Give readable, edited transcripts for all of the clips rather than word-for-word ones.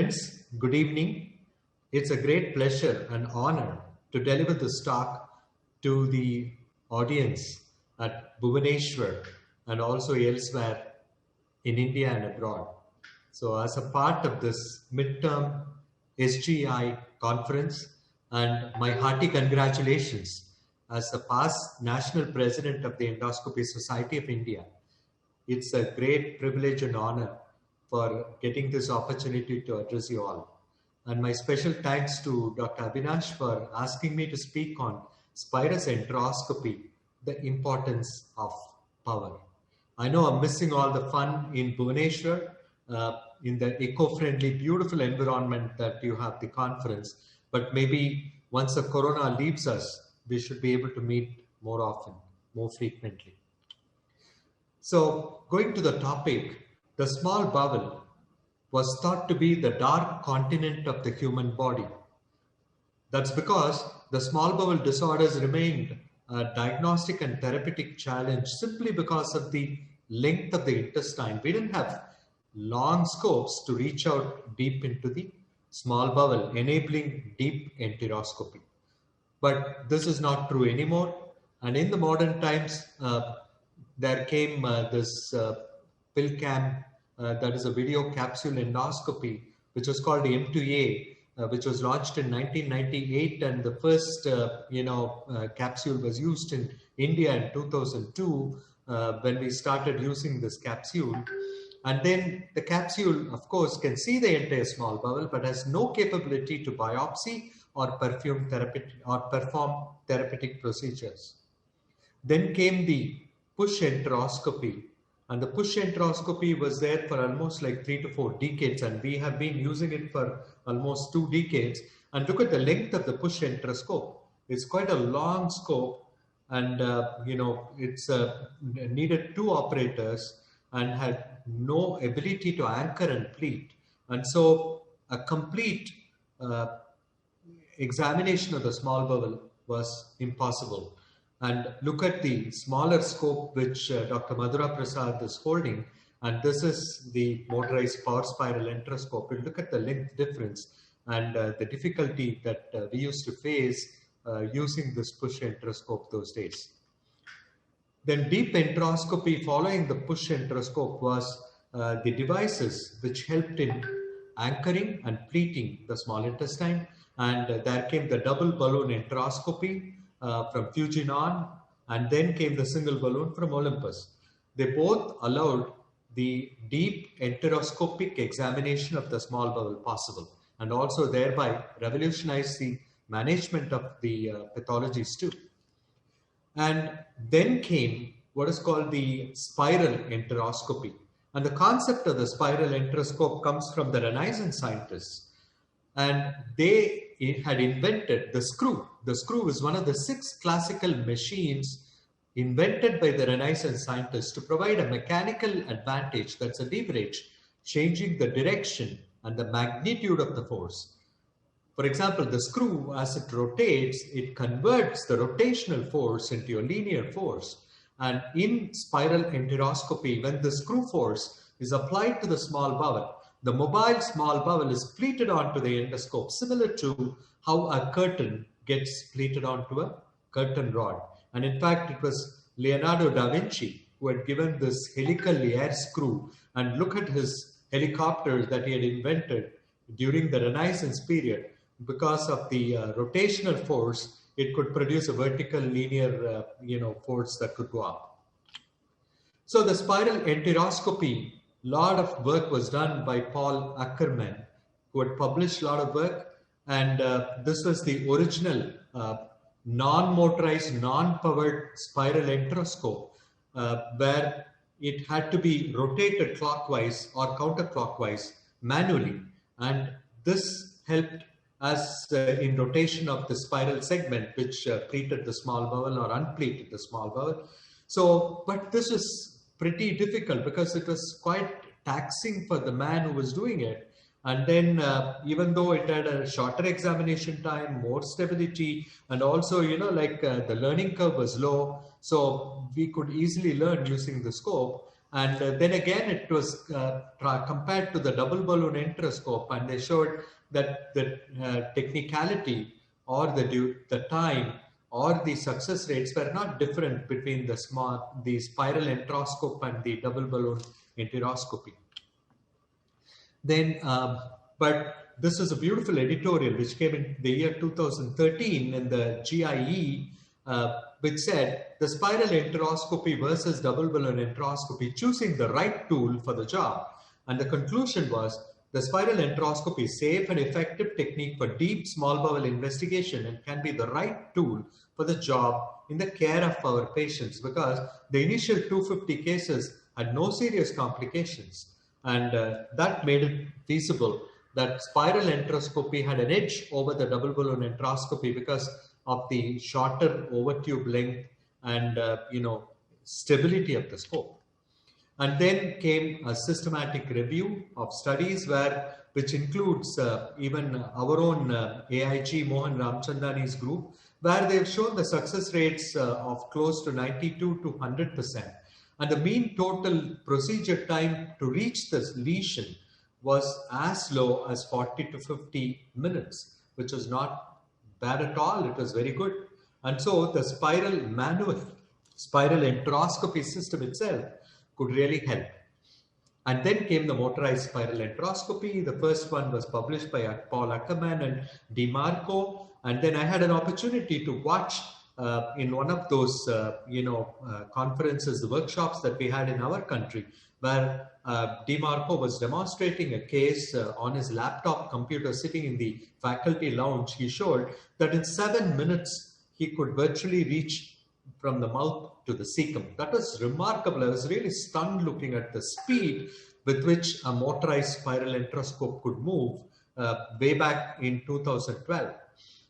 Friends, good evening. It's a great pleasure and honor to deliver this talk to the audience at Bhubaneswar and also elsewhere in India and abroad. So, as a part of this midterm SGI conference, and my hearty congratulations as the past national president of the Endoscopy Society of India. It's a great privilege and honor for getting this opportunity to address you all. And my special thanks to Dr. Avinash for asking me to speak on spirus enteroscopy, the importance of power. I know I'm missing all the fun in Bhubaneswar, in the eco-friendly, beautiful environment that you have the conference, but maybe once the corona leaves us, we should be able to meet more often, more frequently. So going to the topic, the small bowel was thought to be the dark continent of the human body. That's because the small bowel disorders remained a diagnostic and therapeutic challenge simply because of the length of the intestine. We didn't have long scopes to reach out deep into the small bowel, enabling deep enteroscopy. But this is not true anymore. And in the modern times, there came this PhilCam, that is a video capsule endoscopy, which was called the M2A, which was launched in 1998, and the first capsule was used in India in 2002 when we started using this capsule. And then the capsule, of course, can see the entire small bowel, but has no capability to biopsy or perform therapeutic procedures. Then came the push enteroscopy, and the push enteroscopy was there for almost like 3 to 4 decades, and we have been using it for almost 2 decades. And look at the length of the push enteroscope. It's quite a long scope, and it's needed 2 operators and had no ability to anchor and pleat. And so a complete examination of the small bowel was impossible. And look at the smaller scope which Dr. Madhura Prasad is holding, and this is the motorized power spiral enteroscope. And look at the length difference and the difficulty that we used to face using this push enteroscope those days. Then deep enteroscopy following the push enteroscope was the devices which helped in anchoring and pleating the small intestine. And there came the double balloon enteroscopy from Fujinon, and then came the single balloon from Olympus. They both allowed the deep enteroscopic examination of the small bowel possible, and also thereby revolutionized the management of the pathologies too. And then came what is called the spiral enteroscopy. And the concept of the spiral enteroscope comes from the Renaissance scientists. And they had invented the screw. The screw is one of the 6 classical machines invented by the Renaissance scientists to provide a mechanical advantage, that's a leverage, changing the direction and the magnitude of the force. For example, the screw, as it rotates, it converts the rotational force into a linear force. And in spiral enteroscopy, when the screw force is applied to the small bowel, the mobile small bowel is pleated onto the endoscope, similar to how a curtain gets pleated onto a curtain rod. And in fact, it was Leonardo da Vinci who had given this helical air screw. And look at his helicopter that he had invented during the Renaissance period. Because of the rotational force, it could produce a vertical linear force that could go up. So the spiral enteroscopy, lot of work was done by Paul Ackerman, who had published a lot of work. And this was the original non-motorized, non-powered spiral enteroscope, where it had to be rotated clockwise or counterclockwise manually. And this helped as in rotation of the spiral segment, which pleated the small bowel or unpleated the small bowel. So, but this was pretty difficult because it was quite taxing for the man who was doing it. And then even though it had a shorter examination time, more stability, and also, the learning curve was low, so we could easily learn using the scope. And then again, it was compared to the double balloon enteroscope, and they showed that the technicality or the time or the success rates were not different between the spiral enteroscope and the double balloon enteroscopy. Then, but this is a beautiful editorial which came in the year 2013 in the GIE, which said the spiral enteroscopy versus double balloon enteroscopy, choosing the right tool for the job. And the conclusion was the spiral enteroscopy is safe and effective technique for deep small bowel investigation and can be the right tool for the job in the care of our patients, because the initial 250 cases had no serious complications. And that made it feasible that spiral enteroscopy had an edge over the double balloon enteroscopy because of the shorter overtube length and stability of the scope. And then came a systematic review of studies which includes even our own AIG Mohan Ramchandani's group, where they've shown the success rates of close to 92 to 100%. And the mean total procedure time to reach this lesion was as low as 40 to 50 minutes, which was not bad at all. It was very good. And so the spiral enteroscopy system itself could really help. And then came the motorized spiral enteroscopy. The first one was published by Paul Ackerman and DiMarco. And then I had an opportunity to watch in one of those, conferences, the workshops that we had in our country, where DiMarco was demonstrating a case on his laptop computer sitting in the faculty lounge. He showed that in 7 minutes, he could virtually reach from the mouth to the cecum. That was remarkable. I was really stunned looking at the speed with which a motorized spiral enteroscope could move way back in 2012.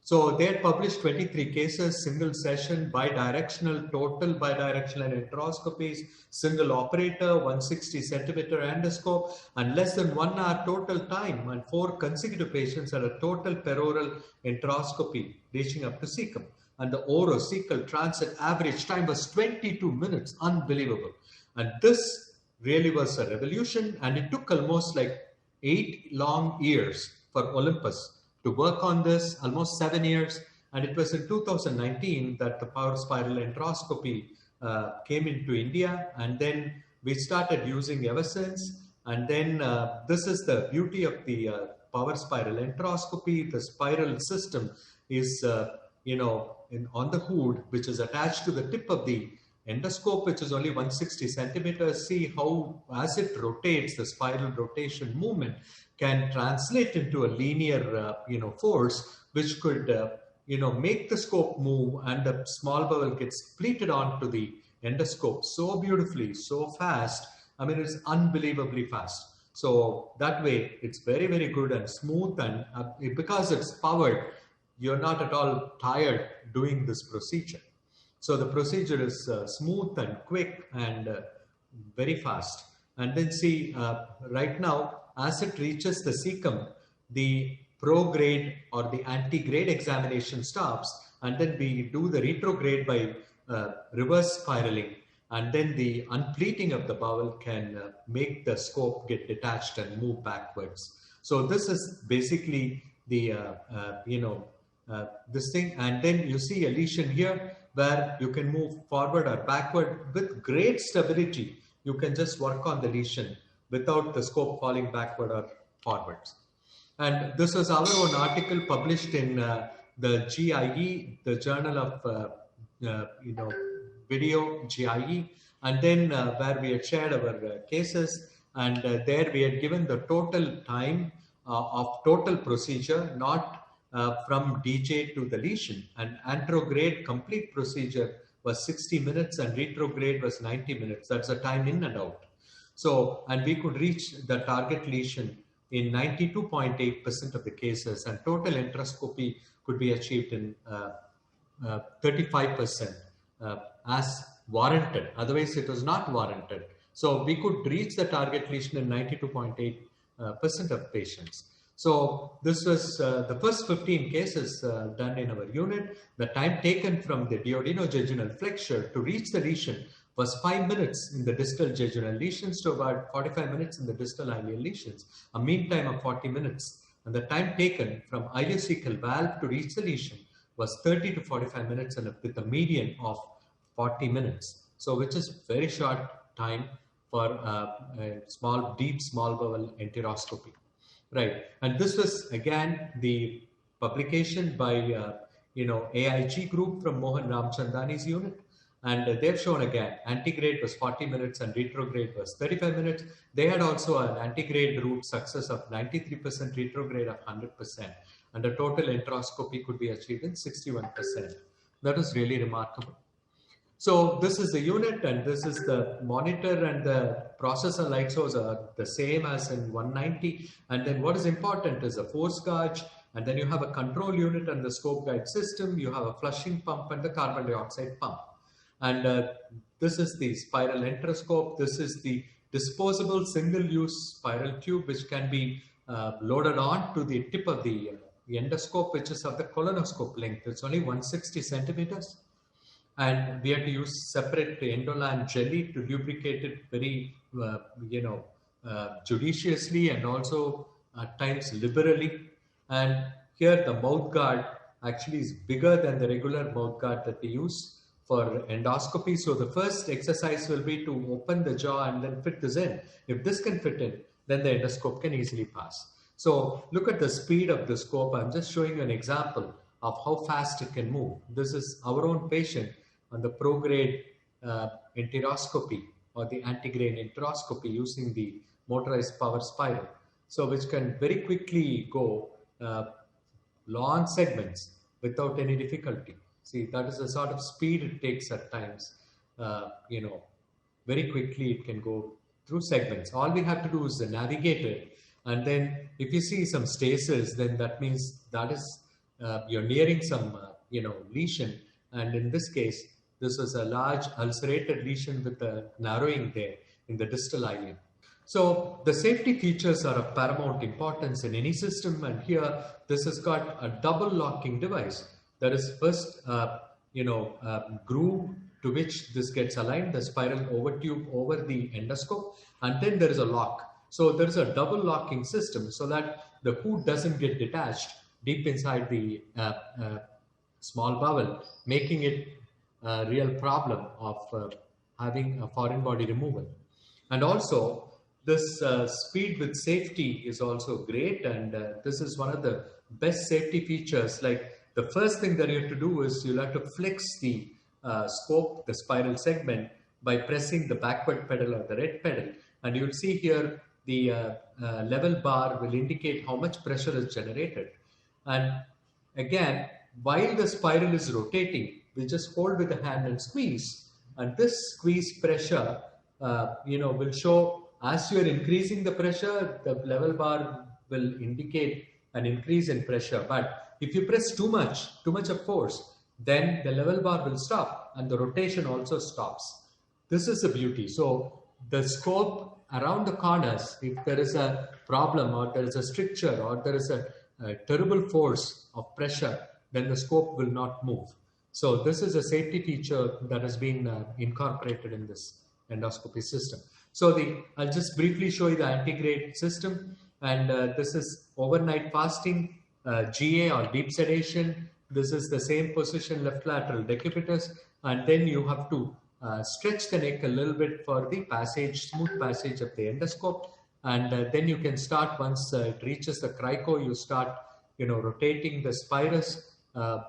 So they had published 23 cases, single session, bidirectional, total bidirectional enteroscopies, single operator, 160 centimeter endoscope, and less than 1 hour total time, and 4 consecutive patients had a total peroral enteroscopy reaching up to cecum. And the orocecal transit average time was 22 minutes, unbelievable. And this really was a revolution, and it took almost like 8 long years for Olympus to work on this, almost 7 years. And it was in 2019 that the power spiral enteroscopy came into India, and then we started using ever since. And then this is the beauty of the power spiral enteroscopy. The spiral system is, on the hood, which is attached to the tip of the endoscope, which is only 160 centimeters. See how, as it rotates, the spiral rotation movement can translate into a linear, force, which could, make the scope move, and the small bowel gets pleated onto the endoscope so beautifully, so fast. I mean, it's unbelievably fast. So that way, it's very, very good and smooth, and because it's powered, you're not at all tired doing this procedure. So the procedure is smooth and quick and very fast. And then see, right now, as it reaches the cecum, the prograde or the antegrade examination stops, and then we do the retrograde by reverse spiraling, and then the unpleating of the bowel can make the scope get detached and move backwards. So this is basically the, this thing. And then you see a lesion here where you can move forward or backward with great stability. You can just work on the lesion without the scope falling backward or forwards. And this was our own article published in the GIE, the Journal of Video, GIE, and then where we had shared our cases, and there we had given the total time of total procedure, not from DJ to the lesion. And anterograde complete procedure was 60 minutes and retrograde was 90 minutes. That's the time in and out. So, and we could reach the target lesion in 92.8% of the cases, and total enteroscopy could be achieved in 35% as warranted. Otherwise, it was not warranted. So we could reach the target lesion in 92.8% of patients. So this was the first 15 cases done in our unit. The time taken from the duodenojejunal flexure to reach the lesion was 5 minutes in the distal jejunal lesions to about 45 minutes in the distal ileal lesions, a mean time of 40 minutes. And the time taken from ileocecal valve to reach the lesion was 30 to 45 minutes and with a median of 40 minutes. So which is very short time for a deep small bowel enteroscopy. Right. And this was again the publication by AIG group from Mohan Ramchandani's unit. And they've shown again, antegrade was 40 minutes and retrograde was 35 minutes. They had also an antegrade route success of 93%, retrograde of 100%. And the total enteroscopy could be achieved in 61%. That was really remarkable. So this is the unit and this is the monitor, and the processor light source are the same as in 190. And then what is important is a force gauge, and then you have a control unit and the scope guide system. You have a flushing pump and the carbon dioxide pump. And this is the spiral enteroscope. This is the disposable single-use spiral tube which can be loaded on to the tip of the endoscope, which is of the colonoscope length. It's only 160 centimeters. And we have to use separate Endolan jelly to lubricate it very, judiciously and also at times liberally. And here the mouth guard actually is bigger than the regular mouth guard that we use for endoscopy. So the first exercise will be to open the jaw and then fit this in. If this can fit in, then the endoscope can easily pass. So look at the speed of the scope. I'm just showing you an example of how fast it can move. This is our own patient on the prograde enteroscopy or the antegrade enteroscopy using the motorized power spiral. So which can very quickly go long segments without any difficulty. See, that is the sort of speed it takes at times. Very quickly it can go through segments. All we have to do is navigate it. And then if you see some stasis, then that means that is you're nearing some lesion. And in this case, this is a large ulcerated lesion with a narrowing there in the distal ileum. So the safety features are of paramount importance in any system. And here, this has got a double locking device. That is first, groove to which this gets aligned, the spiral overtube over the endoscope, and then there is a lock. So there is a double locking system so that the hood doesn't get detached deep inside the small bowel, making it a real problem of having a foreign body removal. And also, this speed with safety is also great, and this is one of the best safety features. Like the first thing that you have to do is you'll have to flex the scope, the spiral segment, by pressing the backward pedal or the red pedal. And you'll see here the level bar will indicate how much pressure is generated. And again, while the spiral is rotating, we just hold with the hand and squeeze. And this squeeze pressure, will show as you are increasing the pressure, the level bar will indicate an increase in pressure. But if you press too much of force, then the level bar will stop and the rotation also stops. This is the beauty. So the scope around the corners, if there is a problem or there is a stricture or there is a terrible force of pressure, then the scope will not move. So this is a safety feature that has been incorporated in this endoscopy system. So I'll just briefly show you the antegrade system. And this is overnight fasting, GA or deep sedation. This is the same position, left lateral decubitus. And then you have to stretch the neck a little bit for the passage, smooth passage of the endoscope. And then you can start, once it reaches the crico, you start, rotating the spirus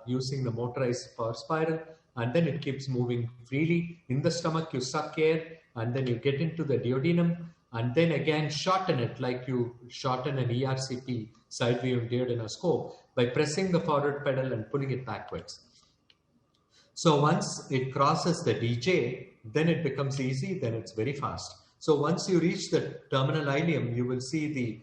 using the motorized power spiral. And then it keeps moving freely. In the stomach, you suck air, and then you get into the duodenum. And then again, shorten it like you shorten an ERCP side view duodenoscope by pressing the forward pedal and pulling it backwards. So once it crosses the DJ, then it becomes easy, then it's very fast. So once you reach the terminal ileum, you will see the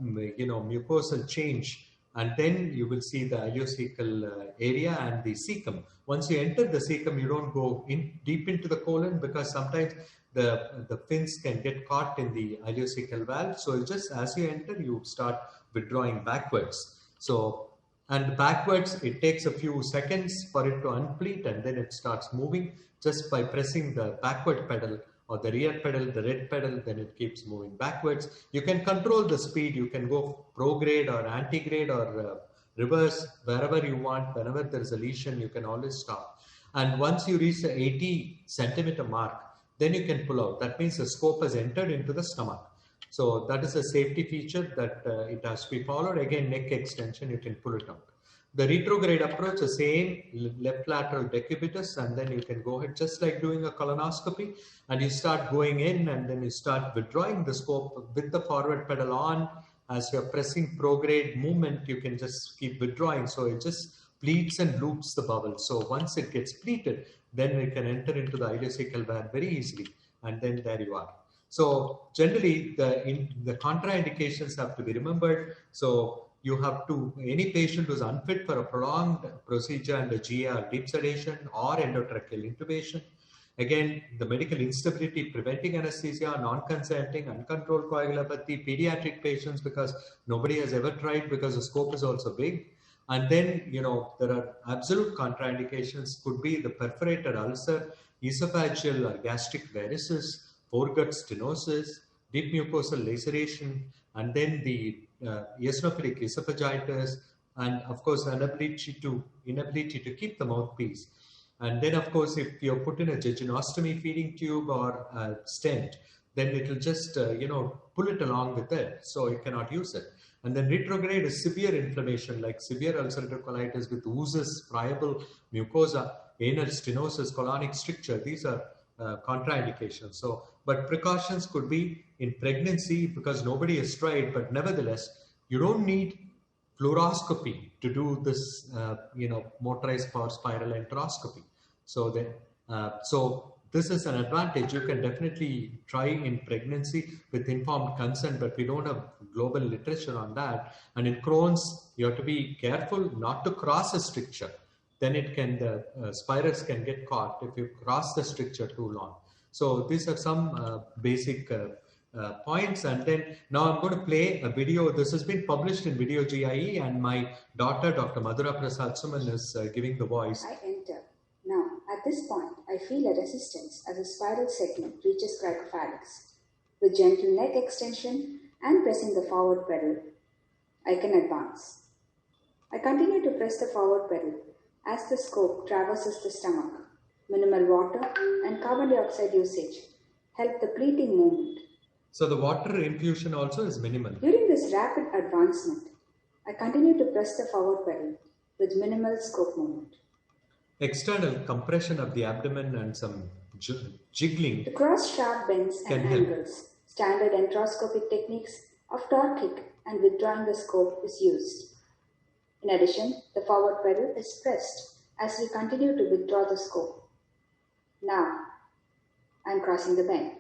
mucosal change, and then you will see the ileocecal area and the cecum. Once you enter the cecum, you don't go in deep into the colon because sometimes the fins can get caught in the ileocecal valve. So just as you enter, you start withdrawing backwards. So And backwards, it takes a few seconds for it to unpleat, and then it starts moving just by pressing the backward pedal or the rear pedal, the red pedal, then it keeps moving backwards. You can control the speed. You can go prograde or antigrade or reverse wherever you want. Whenever there's a lesion, you can always stop. And once you reach the 80 centimeter mark, then you can pull out. That means the scope has entered into the stomach. So that is a safety feature that it has to be followed. Again, neck extension, you can pull it out. The retrograde approach, the same left lateral decubitus, and then you can go ahead just like doing a colonoscopy, and you start going in, and then you start withdrawing the scope with the forward pedal on. As you're pressing prograde movement, you can just keep withdrawing. So it just pleats and loops the bowel. So once it gets pleated, then it can enter into the ileocecal valve very easily, and then there you are. So generally, the contraindications have to be remembered. So you have to, any patient who's unfit for a prolonged procedure under GA, deep sedation or endotracheal intubation. Again, the medical instability, preventing anesthesia, non-consenting, uncontrolled coagulopathy, pediatric patients, because nobody has ever tried because the scope is also big. And then, you know, there are absolute contraindications, could be the perforated ulcer, esophageal or gastric varices, foregut stenosis, deep mucosal laceration, and then the eosinophilic esophagitis, and of course, inability to keep the mouthpiece. And then, of course, if you're put in a jejunostomy feeding tube or a stent, then it will just, pull it along with it. So you cannot use it. And then retrograde is severe inflammation, like severe ulcerative colitis with oozes, friable mucosa, anal stenosis, colonic stricture. These are contraindications. So, but precautions could be in pregnancy, because nobody has tried, but nevertheless, you don't need fluoroscopy to do this, motorized power spiral enteroscopy. So so this is an advantage. You can definitely try in pregnancy with informed consent, but we don't have global literature on that. And in Crohn's, you have to be careful not to cross a stricture. Then the spirals can get caught if you cross the stricture too long. So these are some basic points. And then now I'm going to play a video. This has been published in Video GIE, and my daughter, Dr. Madhura Prasad Suman, is giving the voice. I enter. Now, at this point, I feel a resistance as a spiral segment reaches cricopharynx. With gentle neck extension and pressing the forward pedal, I can advance. I continue to press the forward pedal as the scope traverses the stomach. Minimal water and carbon dioxide usage help the pleating movement. So the water infusion also is minimal. During this rapid advancement, I continue to press the forward pedal with minimal scope movement. External compression of the abdomen and some jiggling. To cross sharp bends and angles, standard enteroscopic techniques of torquing and withdrawing the scope is used. In addition, the forward pedal is pressed as we continue to withdraw the scope. Now, I am crossing the bend.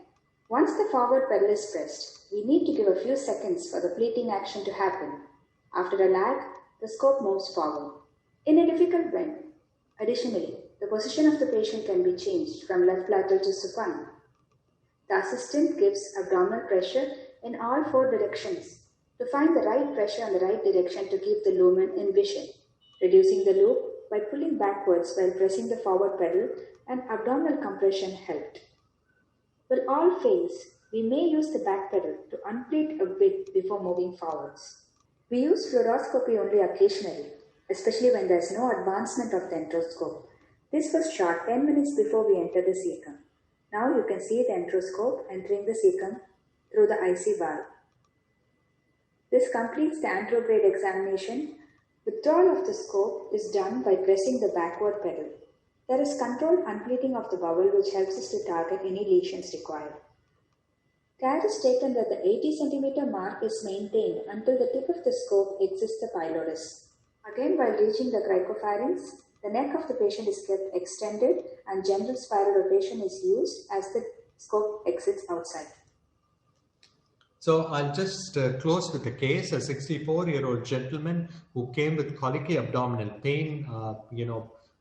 Once the forward pedal is pressed, we need to give a few seconds for the pleating action to happen. After a lag, the scope moves forward. In a difficult bend, additionally, the position of the patient can be changed from left lateral to supine. The assistant gives abdominal pressure in all four directions to find the right pressure and the right direction to keep the lumen in vision, reducing the loop by pulling backwards while pressing the forward pedal, and abdominal compression helped. Will all fails, we may use the back pedal to unplate a bit before moving forwards. We use fluoroscopy only occasionally, especially when there is no advancement of the enteroscope. This was shot 10 minutes before we entered the cecum. Now you can see the enteroscope entering the cecum through the IC valve. This completes the anterograde examination. Withdrawal of the scope is done by pressing the backward pedal. There is controlled unpleating of the bowel, which helps us to target any lesions required. Care is taken that the 80 cm mark is maintained until the tip of the scope exits the pylorus. Again, while reaching the cricopharynx, the neck of the patient is kept extended and general spiral rotation is used as the scope exits outside. So I'll just close with a case, a 64-year-old gentleman who came with colicky abdominal pain,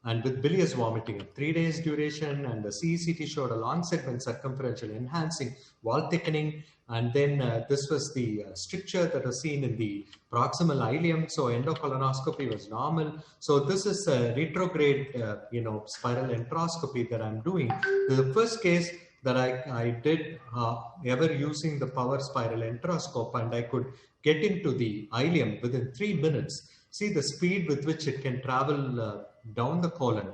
and with bilious vomiting of 3 days duration, and the CECT showed a long segment circumferential enhancing wall thickening, and then this was the stricture that was seen in the proximal ileum. So endocolonoscopy was normal. So this is a retrograde, spiral enteroscopy that I'm doing. The first case that I did ever using the power spiral enteroscope, and I could get into the ileum within 3 minutes. See the speed with which it can travel down the colon,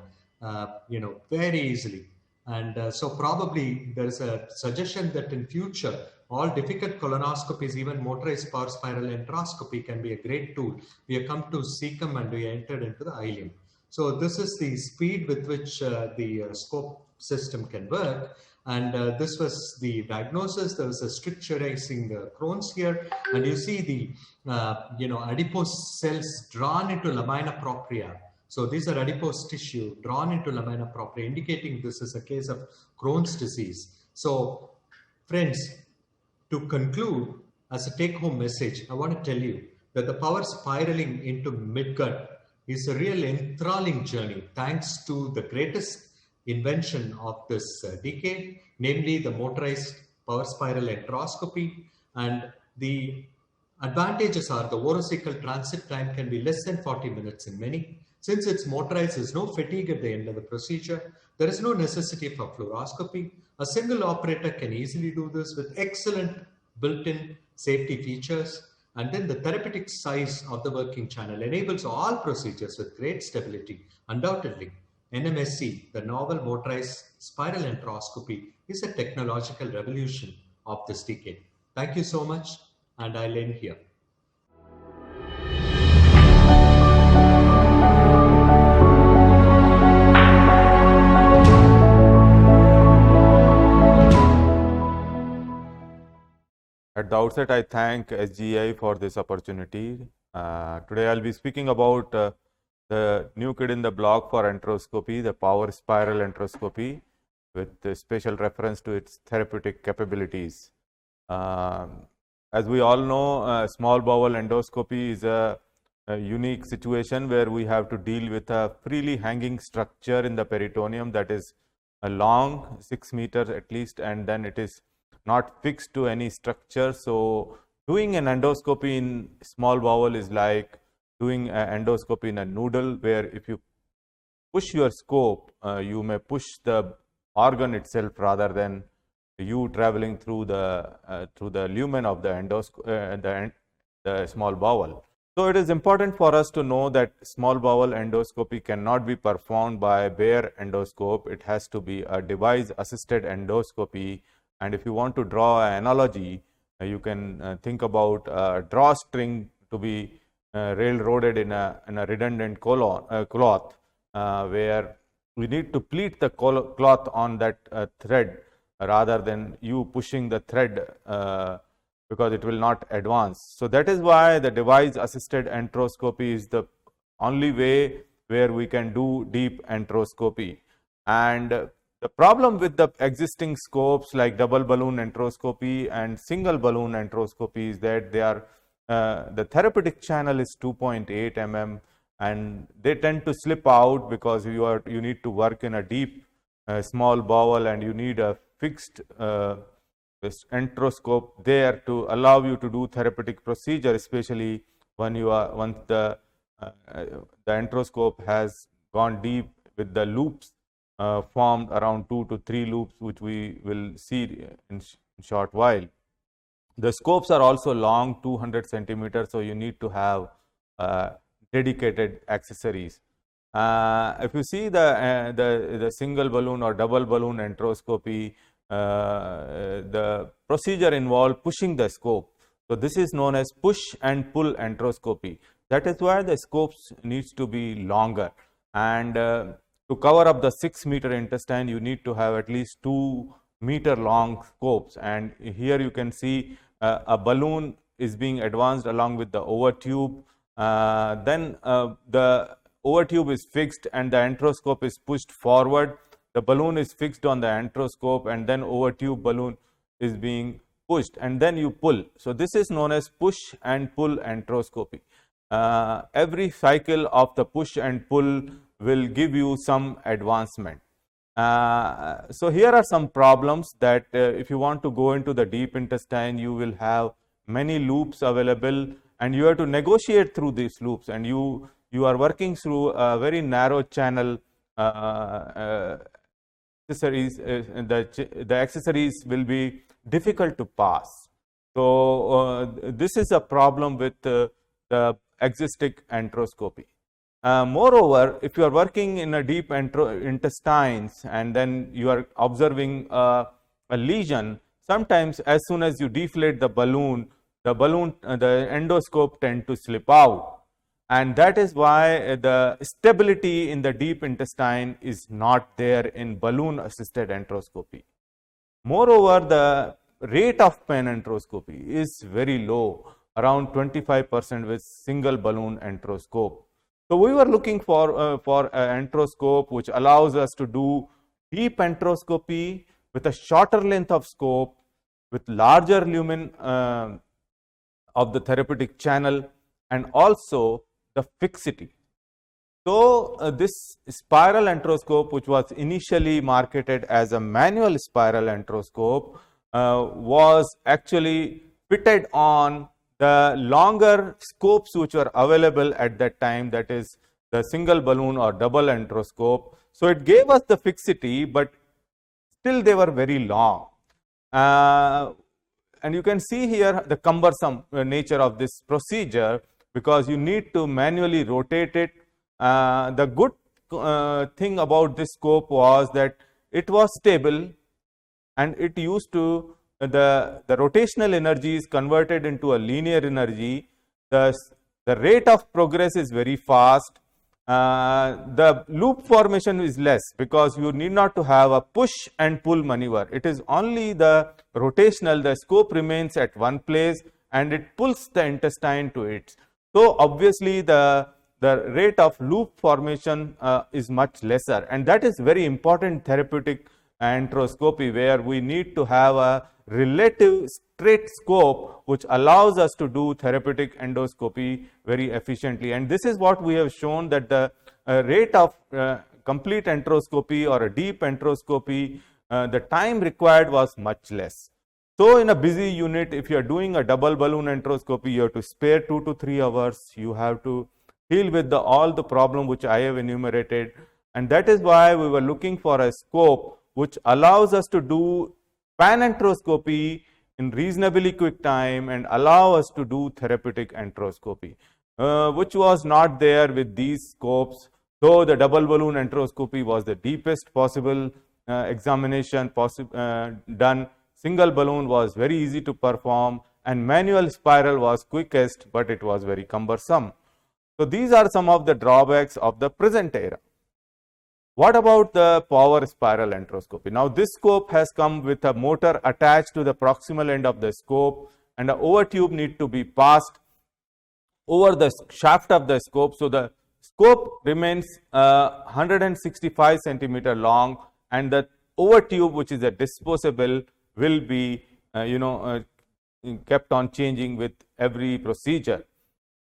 very easily. And so probably there's a suggestion that in future, all difficult colonoscopies, even motorized power spiral enteroscopy, can be a great tool. We have come to cecum and we entered into the ileum. So this is the speed with which the scope system can work. And this was the diagnosis. There was a stricturizing Crohn's here, and you see the adipose cells drawn into lamina propria. So these are adipose tissue drawn into lamina propria, indicating this is a case of Crohn's disease. So, friends, to conclude, as a take-home message, I want to tell you that the power spiraling into midgut is a real enthralling journey, thanks to the greatest invention of this decade, namely the motorized power spiral enteroscopy. And the advantages are the orocecal transit time can be less than 40 minutes in many. Since it's motorized, there's no fatigue at the end of the procedure. There is no necessity for fluoroscopy. A single operator can easily do this with excellent built-in safety features. And then the therapeutic size of the working channel enables all procedures with great stability. Undoubtedly, NMSC, the novel motorized spiral enteroscopy, is a technological revolution of this decade. Thank you so much, and I'll end here. At the outset, I thank SGI for this opportunity. Today, I'll be speaking about the new kid in the block for enteroscopy, the power spiral enteroscopy, with special reference to its therapeutic capabilities. As we all know, small bowel endoscopy is a unique situation where we have to deal with a freely hanging structure in the peritoneum that is a long 6 meters at least, and then it is not fixed to any structure. So doing an endoscopy in small bowel is like doing an endoscopy in a noodle, where if you push your scope, you may push the organ itself rather than you traveling through the lumen of the the small bowel. So it is important for us to know that small bowel endoscopy cannot be performed by bare endoscope. It has to be a device assisted endoscopy. And if you want to draw an analogy, you can think about a drawstring to be railroaded in a redundant cloth, where we need to pleat the cloth on that thread rather than you pushing the thread because it will not advance. So that is why the device assisted enteroscopy is the only way where we can do deep enteroscopy. And the problem with the existing scopes like double balloon enteroscopy and single balloon enteroscopy is that they are the therapeutic channel is 2.8 mm, and they tend to slip out because you need to work in a deep small bowel, and you need a fixed enteroscope there to allow you to do therapeutic procedure, especially once the enteroscope has gone deep with the loops formed around 2 to 3 loops, which we will see in short while. The scopes are also long, 200 centimeters, so you need to have dedicated accessories. If you see the single balloon or double balloon enteroscopy, the procedure involves pushing the scope. So this is known as push and pull enteroscopy. That is why the scopes needs to be longer, and to cover up the 6 meter intestine, you need to have at least 2 meter long scopes. And here you can see a balloon is being advanced along with the overtube. Then the overtube is fixed and the enteroscope is pushed forward. The balloon is fixed on the enteroscope, and then overtube balloon is being pushed, and then you pull. So this is known as push and pull enteroscopy. Every cycle of the push and pull will give you some advancement. So here are some problems that if you want to go into the deep intestine, you will have many loops available, and you have to negotiate through these loops, and you are working through a very narrow channel accessories. The accessories will be difficult to pass. So this is a problem with the existic enteroscopy. Moreover, if you are working in a deep intestines and then you are observing a lesion, sometimes as soon as you deflate the balloon, the endoscope tend to slip out, and that is why the stability in the deep intestine is not there in balloon assisted enteroscopy. Moreover, the rate of pen enteroscopy is very low, around 25% with single balloon enteroscope. So we were looking for an enteroscope which allows us to do deep enteroscopy with a shorter length of scope, with larger lumen of the therapeutic channel, and also the fixity. So this spiral enteroscope, which was initially marketed as a manual spiral enteroscope, was actually fitted on the longer scopes which were available at that time, that is the single balloon or double enteroscope. So it gave us the fixity, but still they were very long. And you can see here the cumbersome nature of this procedure, because you need to manually rotate it. The good thing about this scope was that it was stable, and it used to the rotational energy is converted into a linear energy. The rate of progress is very fast. The loop formation is less, because you need not to have a push and pull maneuver. It is only the rotational, the scope remains at one place and it pulls the intestine to it. So obviously the rate of loop formation is much lesser, and that is very important therapeutic enteroscopy, where we need to have a relative straight scope which allows us to do therapeutic endoscopy very efficiently. And this is what we have shown, that the rate of complete enteroscopy or a deep enteroscopy, the time required was much less. So in a busy unit, if you are doing a double balloon enteroscopy, you have to spare 2 to 3 hours. You have to deal with all the problem which I have enumerated, and that is why we were looking for a scope which allows us to do pan enteroscopy in reasonably quick time and allow us to do therapeutic enteroscopy, which was not there with these scopes. So the double balloon enteroscopy was the deepest possible examination done. Single balloon was very easy to perform, and manual spiral was quickest, but it was very cumbersome. So these are some of the drawbacks of the present era. What about the power spiral enteroscopy? Now this scope has come with a motor attached to the proximal end of the scope, and the over tube need to be passed over the shaft of the scope. So the scope remains 165 centimeter long, and the over tube, which is a disposable, will be kept on changing with every procedure.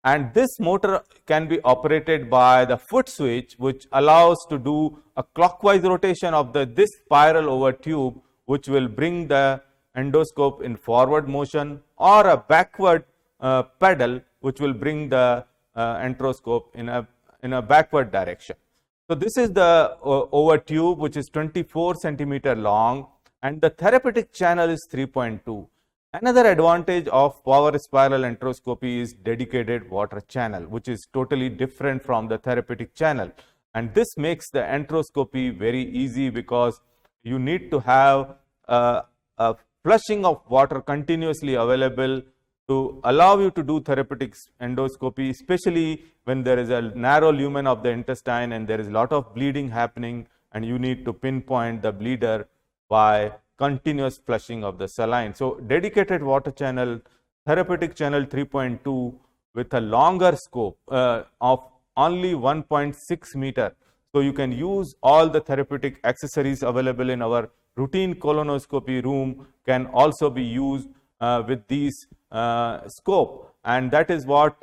And this motor can be operated by the foot switch, which allows to do a clockwise rotation of this spiral over tube, which will bring the endoscope in forward motion, or a backward pedal, which will bring the enteroscope in a backward direction. So this is the over tube, which is 24 centimeter long, and the therapeutic channel is 3.2. Another advantage of power spiral enteroscopy is dedicated water channel, which is totally different from the therapeutic channel. And this makes the enteroscopy very easy, because you need to have a flushing of water continuously available to allow you to do therapeutic endoscopy, especially when there is a narrow lumen of the intestine and there is a lot of bleeding happening, and you need to pinpoint the bleeder by continuous flushing of the saline. So dedicated water channel, therapeutic channel 3.2 with a longer scope of only 1.6 meter. So you can use all the therapeutic accessories available in our routine colonoscopy room can also be used with these scope, and that is what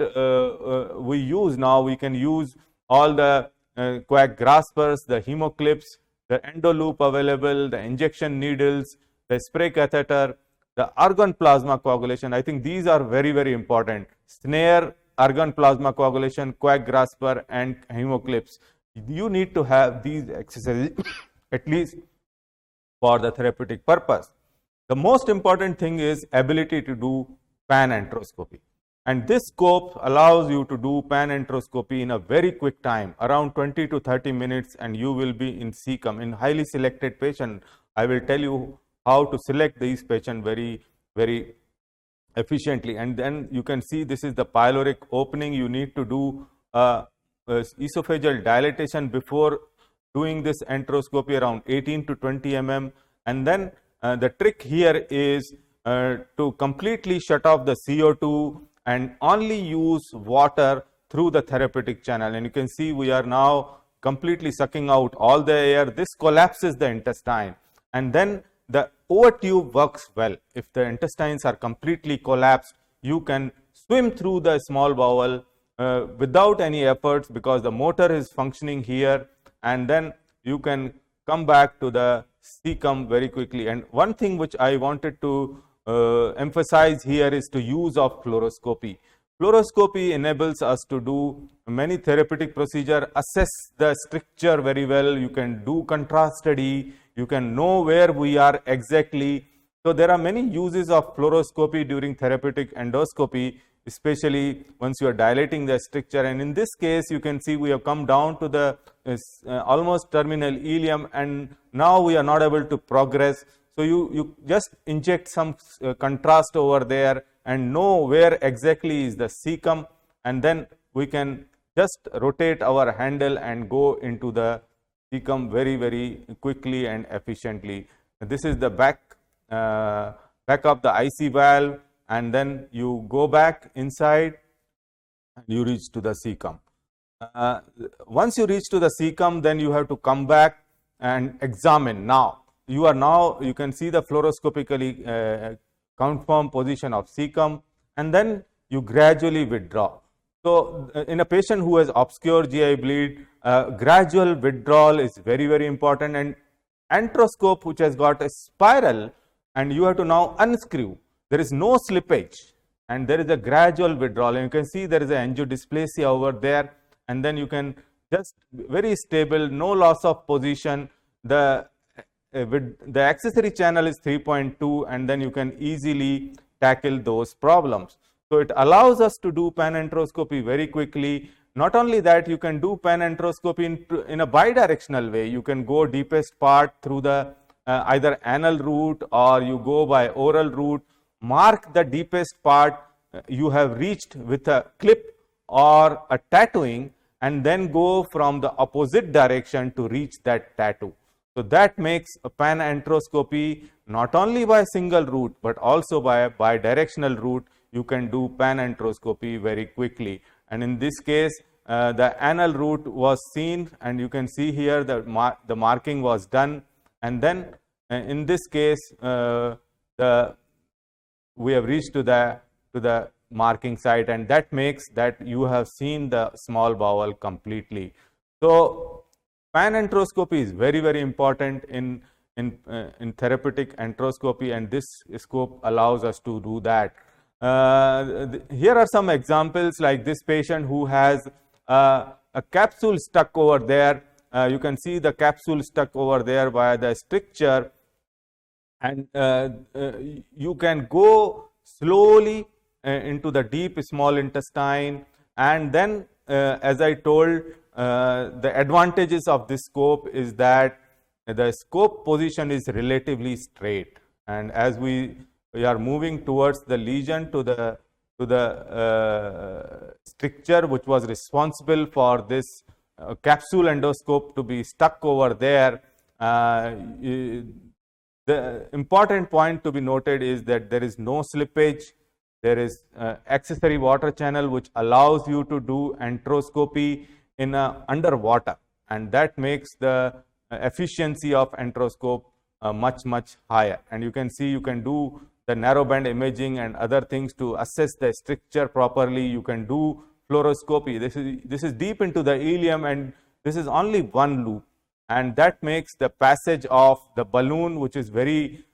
we use now. We can use all the coag graspers, the hemoclips, the endoloop available, the injection needles, the spray catheter, the argon plasma coagulation. I think these are very, very important. Snare, argon plasma coagulation, coag grasper, and hemoclips. You need to have these accessories at least for the therapeutic purpose. The most important thing is ability to do pan enteroscopy. And this scope allows you to do pan enteroscopy in a very quick time, around 20 to 30 minutes, and you will be in cecum. In highly selected patient, I will tell you how to select these patients very, very efficiently. And then you can see this is the pyloric opening. You need to do esophageal dilatation before doing this enteroscopy around 18 to 20 mm. And then the trick here is to completely shut off the CO2 and only use water through the therapeutic channel. And you can see we are now completely sucking out all the air. This collapses the intestine, and then the over tube works well. If the intestines are completely collapsed, you can swim through the small bowel without any efforts, because the motor is functioning here, and then you can come back to the cecum very quickly. And one thing which I wanted to emphasize here is the use of fluoroscopy. Fluoroscopy enables us to do many therapeutic procedures, assess the stricture very well. You can do contrast study, you can know where we are exactly. So there are many uses of fluoroscopy during therapeutic endoscopy, especially once you are dilating the stricture. And in this case, you can see we have come down to the almost terminal ileum, and now we are not able to progress. So you just inject some contrast over there and know where exactly is the cecum, and then we can just rotate our handle and go into the cecum very, very quickly and efficiently. This is the back of the IC valve, and then you go back inside and you reach to the cecum. Once you reach to the cecum, then you have to come back and examine. Now you can see the fluoroscopically confirmed position of cecum, and then you gradually withdraw. So in a patient who has obscure GI bleed, gradual withdrawal is very, very important. And enteroscope which has got a spiral, and you have to now unscrew. There is no slippage, and there is a gradual withdrawal. And you can see there is an angiodysplasia over there, and then you can just very stable, no loss of position. The accessory channel is 3.2, and then you can easily tackle those problems. So it allows us to do pan enteroscopy very quickly. Not only that, you can do pan enteroscopy in a bidirectional way. You can go deepest part through the either anal route, or you go by oral route, mark the deepest part you have reached with a clip or a tattooing, and then go from the opposite direction to reach that tattoo. So that makes a pan enteroscopy not only by single route, but also by a bidirectional route. You can do pan enteroscopy very quickly. And in this case, the anal route was seen, and you can see here the marking was done. And then in this case, we have reached to the marking site, and that makes that you have seen the small bowel completely. So pan enteroscopy is very, very important in therapeutic enteroscopy, and this scope allows us to do that. Here are some examples, like this patient who has a capsule stuck over there. You can see the capsule stuck over there by the stricture, and you can go slowly into the deep small intestine. And then as I told, the advantages of this scope is that the scope position is relatively straight, and as we are moving towards the lesion, to the stricture which was responsible for this capsule endoscope to be stuck over there. The important point to be noted is that there is no slippage. There is accessory water channel which allows you to do enteroscopy in underwater, and that makes the efficiency of enteroscope much higher. And you can see you can do the narrowband imaging and other things to assess the stricture properly. You can do fluoroscopy. This is deep into the ileum, and this is only one loop, and that makes the passage of the balloon, which is very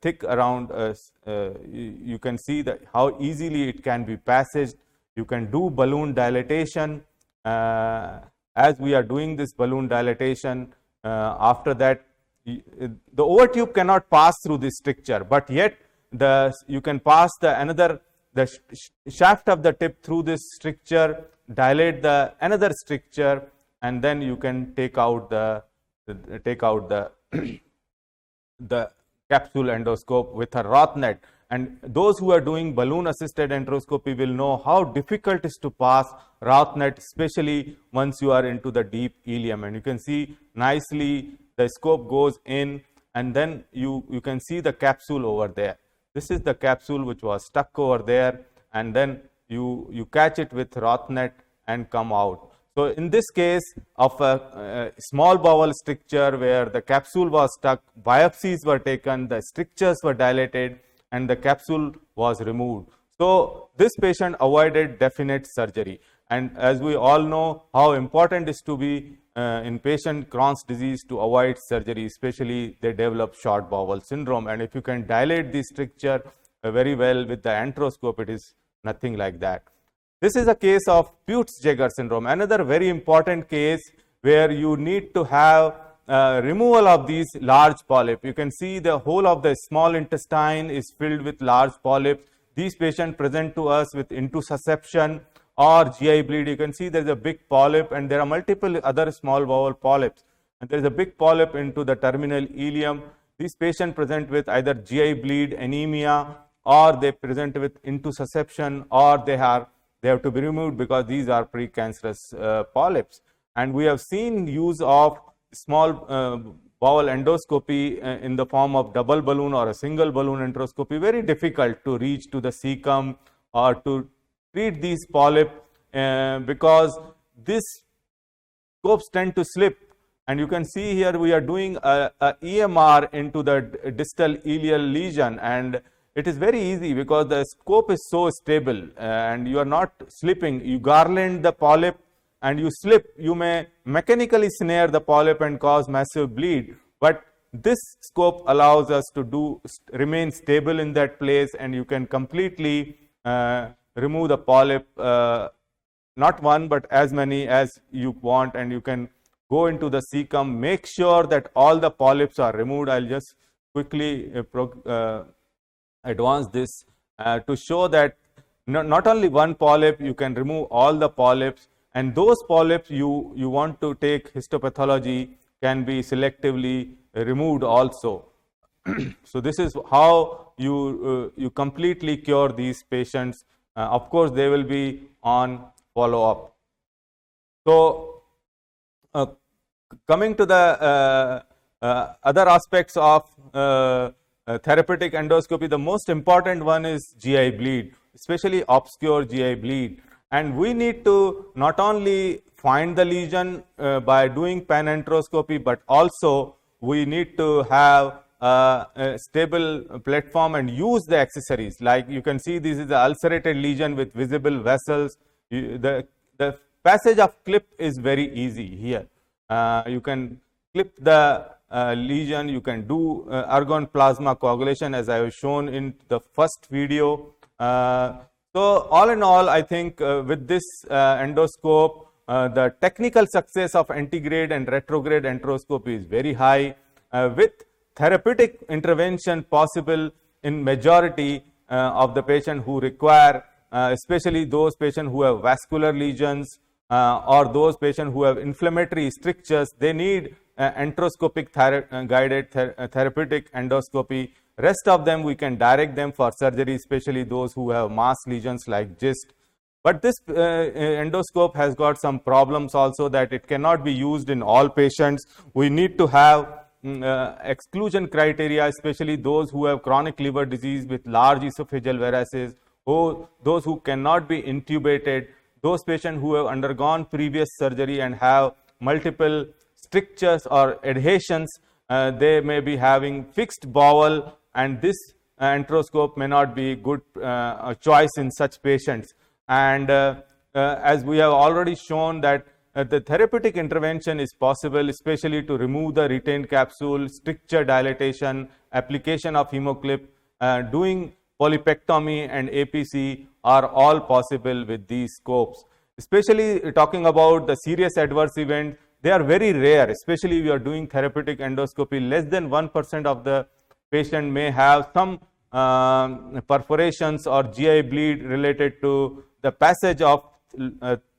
thick around us. You can see that how easily it can be passaged. You can do balloon dilatation. As we are doing this balloon dilatation, after that, the overtube cannot pass through this stricture, but yet you can pass the shaft of the tip through this stricture, dilate the another stricture, and then you can take out the the capsule endoscope with a Rothnet. And those who are doing balloon assisted enteroscopy will know how difficult it is to pass Rothnet, especially once you are into the deep ileum. And you can see nicely the scope goes in, and then you can see the capsule over there. This is the capsule which was stuck over there, and then you catch it with Rothnet and come out. So in this case of a small bowel stricture where the capsule was stuck, biopsies were taken, the strictures were dilated, and the capsule was removed. So this patient avoided definite surgery. And as we all know how important it is to be in patient Crohn's disease to avoid surgery, especially they develop short bowel syndrome. And if you can dilate the stricture very well with the enteroscope, it is nothing like that. This is a case of Peutz-Jeghers syndrome, another very important case where you need to have removal of these large polyps. You can see the whole of the small intestine is filled with large polyps. These patients present to us with intussusception or GI bleed. You can see there is a big polyp, and there are multiple other small bowel polyps, and there is a big polyp into the terminal ileum. These patients present with either GI bleed, anemia, or they present with intussusception, or they have to be removed because these are precancerous polyps. And we have seen use of small bowel endoscopy in the form of double balloon or a single balloon enteroscopy, very difficult to reach to the cecum or to treat these polyps because these scopes tend to slip. And you can see here we are doing a EMR into the distal ileal lesion, and it is very easy because the scope is so stable and you are not slipping. You garland the polyp and you slip, you may mechanically snare the polyp and cause massive bleed, but this scope allows us to remain stable in that place, and you can completely remove the polyp, not one but as many as you want, and you can go into the cecum, make sure that all the polyps are removed. I'll just quickly advance this to show that not only one polyp, you can remove all the polyps, and those polyps you want to take histopathology can be selectively removed also. So this is how you completely cure these patients. Of course, they will be on follow-up. So coming to the other aspects of therapeutic endoscopy, the most important one is GI bleed, especially obscure GI bleed. And we need to not only find the lesion by doing panenteroscopy, but also we need to have a stable platform and use the accessories. Like you can see, this is the ulcerated lesion with visible vessels. The passage of clip is very easy here. You can clip the lesion, you can do argon plasma coagulation as I have shown in the first video. So all in all, I think with this endoscope, the technical success of antegrade and retrograde enteroscopy is very high, with therapeutic intervention possible in majority of the patient who require, especially those patients who have vascular lesions or those patients who have inflammatory strictures. They need enteroscopic guided therapeutic endoscopy. Rest of them we can direct them for surgery, especially those who have mass lesions like GIST. But this endoscope has got some problems also, that it cannot be used in all patients. We need to have exclusion criteria, especially those who have chronic liver disease with large esophageal varices, those who cannot be intubated, those patients who have undergone previous surgery and have multiple strictures or adhesions. They may be having fixed bowel, and this enteroscope may not be good choice in such patients. And as we have already shown that the therapeutic intervention is possible, especially to remove the retained capsule, stricture dilatation, application of hemoclip, doing polypectomy and APC are all possible with these scopes. Especially talking about the serious adverse event, they are very rare, especially if you are doing therapeutic endoscopy. Less than 1% of the patient may have some perforations or GI bleed related to the passage of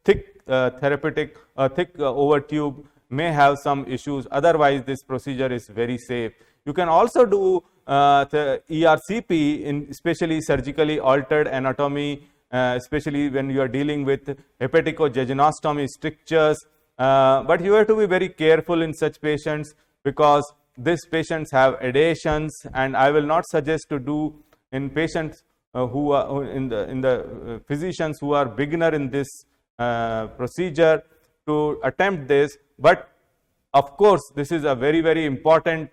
thick therapeutic thick over tube may have some issues. Otherwise, this procedure is very safe. You can also do the ERCP in especially surgically altered anatomy, especially when you are dealing with hepatico-jejunostomy strictures. But you have to be very careful in such patients because these patients have adhesions, and I will not suggest to do in patients who are in the physicians who are beginner in this procedure to attempt this. But of course, this is a very important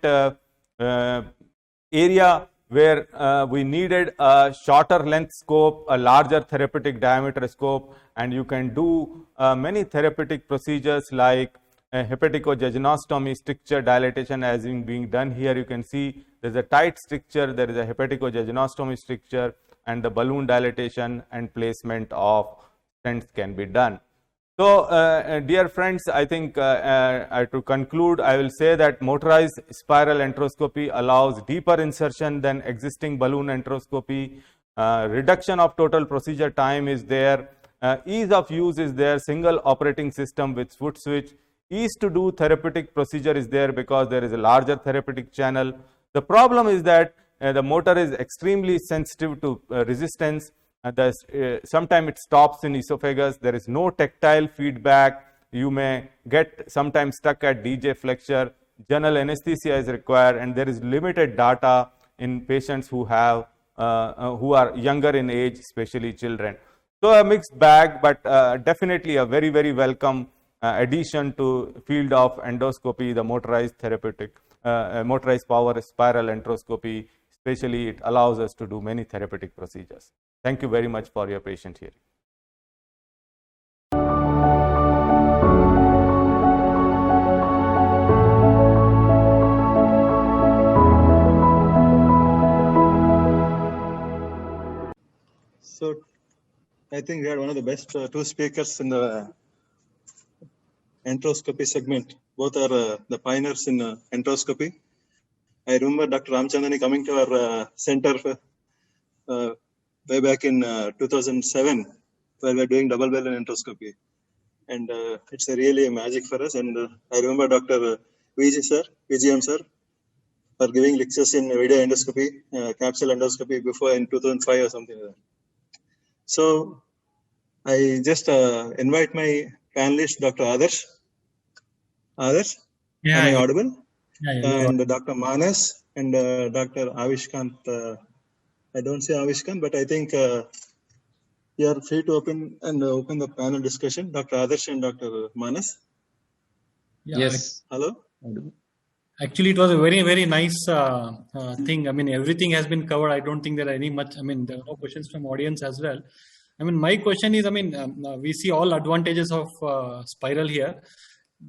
area where we needed a shorter length scope, a larger therapeutic diameter scope, and you can do many therapeutic procedures like hepatico-jejunostomy stricture dilatation as in being done here. You can see there is a tight stricture, there is a hepatico-jejunostomy stricture, and the balloon dilatation and placement of stents can be done. So, dear friends, I think to conclude, I will say that motorized spiral enteroscopy allows deeper insertion than existing balloon enteroscopy. Reduction of total procedure time is there. Ease of use is there. Single operating system with foot switch. Ease to do therapeutic procedure is there because there is a larger therapeutic channel. The problem is that the motor is extremely sensitive to resistance. Sometimes it stops in esophagus. There is no tactile feedback. You may get sometimes stuck at DJ flexure. General anesthesia is required, and there is limited data in patients who have who are younger in age, especially children. So a mixed bag, but definitely a very welcome addition to field of endoscopy, the motorized therapeutic, motorized power spiral enteroscopy. Especially, it allows us to do many therapeutic procedures. Thank you very much for your patient hearing. So, I think we are one of the best two speakers in the enteroscopy segment. Both are the pioneers in enteroscopy. I remember Dr. Ramchandani coming to our center way back in 2007, where we were doing double balloon enteroscopy. And it's really a magic for us. And I remember Dr. VGM sir, for giving lectures in video endoscopy, capsule endoscopy before in 2005 or something like that. So I just invite my panelist, Dr. Adarsh. Adarsh, am I audible? Yeah, and Dr. Manas and Dr. Avishkant. I don't say Avishkant, but I think you are free to open the panel discussion. Dr. Adarsh and Dr. Manas. Yeah, Yes. Hello. Actually, it was a very nice thing. I mean, everything has been covered. I don't think there are any much. I mean, there are no questions from audience as well. I mean, my question is, I mean, we see all advantages of spiral here.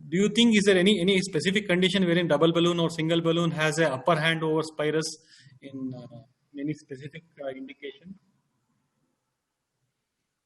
Do you think is there any specific condition wherein double balloon or single balloon has a upper hand over spirus in any specific indication?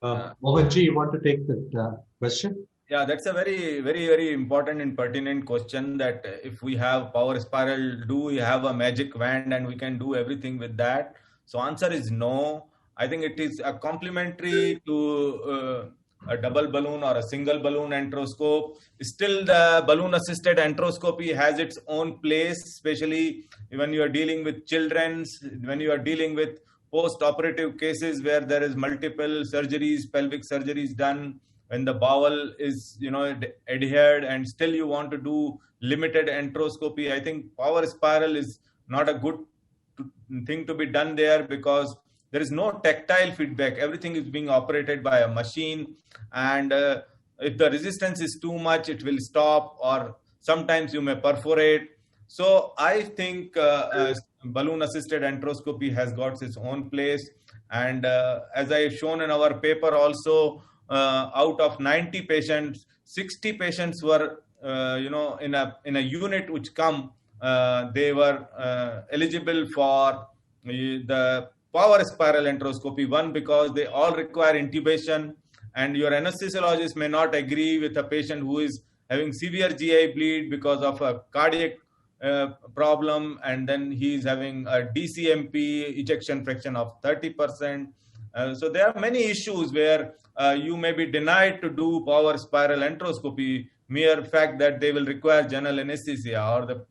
Mohanji, you want to take that question? Yeah, that's a very important and pertinent question, that if we have power spiral, do we have a magic wand and we can do everything with that? So answer is no. I think it is a complementary to a double balloon or a single balloon enteroscope. Still, the balloon assisted enteroscopy has its own place, especially when you are dealing with children, when you are dealing with post-operative cases where there is multiple surgeries, pelvic surgeries done, when the bowel is, adhered, and still you want to do limited enteroscopy. I think power spiral is not a good thing to be done there because there is no tactile feedback. Everything is being operated by a machine, and if the resistance is too much, it will stop, or sometimes you may perforate. So I think balloon assisted enteroscopy has got its own place, and as I have shown in our paper also, out of 90 patients, 60 patients were, in a unit which they were eligible for the power spiral enteroscopy. One, because they all require intubation, and your anesthesiologist may not agree with a patient who is having severe GI bleed because of a cardiac problem, and then he is having a DCMP ejection fraction of 30%. So there are many issues where you may be denied to do power spiral enteroscopy, mere fact that they will require general anesthesia, or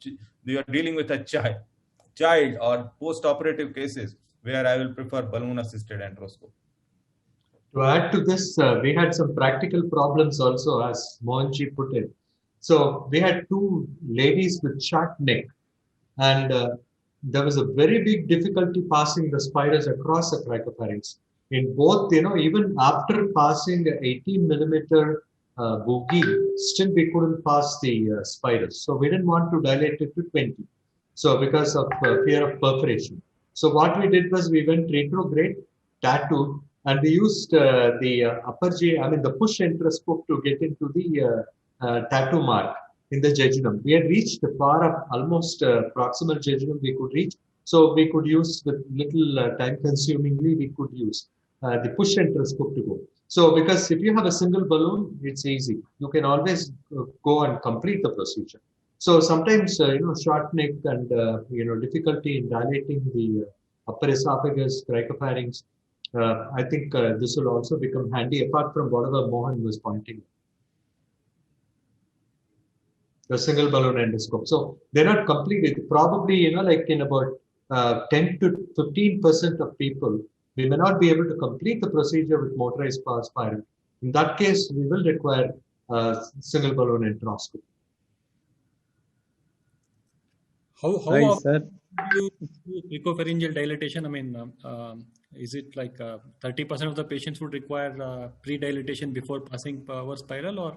you are dealing with a child or post-operative cases where I will prefer balloon-assisted enteroscopy. To add to this, we had some practical problems also, as Mohanji put it. So we had two ladies with short neck, and there was a very big difficulty passing the spiders across the cricopharynx. In both, even after passing the 18 millimeter boogie, still we couldn't pass the spiders. So we didn't want to dilate it to 20. So because of fear of perforation. So what we did was we went retrograde, tattooed, and we used the upper GI, the push enteroscope to get into the tattoo mark in the jejunum. We had reached far up, almost proximal jejunum we could reach. So we could use, with little time consumingly, we could use the push enteroscope to go. So because if you have a single balloon, it's easy. You can always go and complete the procedure. So sometimes, short neck and, difficulty in dilating the upper esophagus, cricopharynx, I think this will also become handy, apart from whatever Mohan was pointing out. The single balloon endoscope. So they're not completely, probably, like in about 10 to 15% of people, we may not be able to complete the procedure with motorized power spiral. In that case, we will require single balloon enteroscopy. How often do you do cricopharyngeal dilatation? Is it like 30% of the patients would require pre-dilatation before passing power spiral, or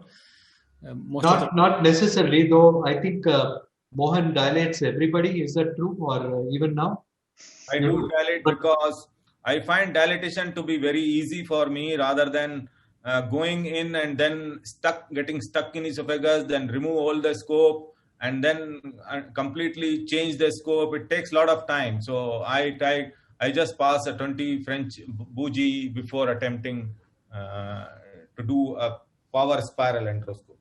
not necessarily, though. I think Mohan dilates everybody. Is that true, or even now? I do dilate because I find dilatation to be very easy for me, rather than going in and then getting stuck in esophagus, then remove all the scope, and then completely change the scope. It takes a lot of time. So I just pass a 20 French bougie before attempting to do a power spiral enteroscope.